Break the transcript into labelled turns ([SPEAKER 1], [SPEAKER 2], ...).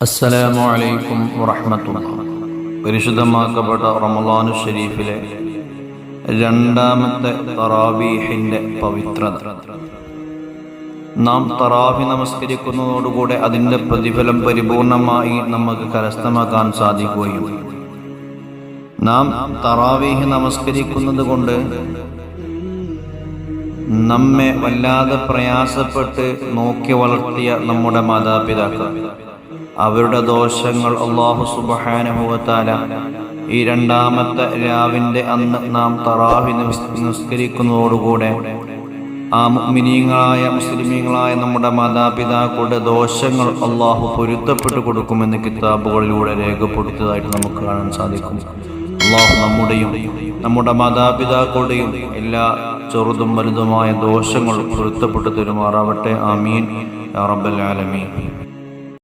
[SPEAKER 1] അസ്സലാമു അലൈക്കും വറഹ്മത്തുള്ളാഹി. പരിശുദ്ധമാക്കപ്പെട്ട റമളാനു ഷരീഫിലെ രണ്ടാമത്തെ തറാവീഹിന്റെ പവിത്രത. നാം തറാവി നമസ്കരിക്കുന്നതോടുകൂടെ അതിൻ്റെ പ്രതിഫലം പരിപൂർണമായി നമുക്ക് കരസ്ഥമാക്കാൻ സാധിക്കുകയും നാം തറാവീഹ് നമസ്കരിക്കുന്നത് കൊണ്ട് നമ്മെ വല്ലാതെ പ്രയാസപ്പെട്ട് നോക്കി വളർത്തിയ നമ്മുടെ മാതാപിതാക്കൾ, അവരുടെ ദോഷങ്ങൾ അല്ലാഹു സുബ്ഹാനഹു വ തആല ഈ രണ്ടാമത്തെ രാവിൻ്റെ അന്ന് നാം തറാവി നിസ്കരിക്കുന്നതോടുകൂടെ ആ മുഅ്മിനീങ്ങളായ മുസ്ലിമീങ്ങളായ നമ്മുടെ മാതാപിതാക്കളുടെ ദോഷങ്ങൾ അല്ലാഹു പൊരുത്തപ്പെട്ടു കൊടുക്കുമെന്ന് കിതാബുകളിലൂടെ രേഖപ്പെടുത്തിയതായിട്ട് നമുക്ക് കാണാൻ സാധിക്കും. അല്ലാഹു നമ്മുടെയും നമ്മുടെ മാതാപിതാക്കളുടെയും എല്ലാ ചെറുതും വലുതുമായ ദോഷങ്ങൾ പൊരുത്തപ്പെട്ടു തരുമാറാവട്ടെ. ആമീൻ യാ റബ്ബൽ ആലമീൻ.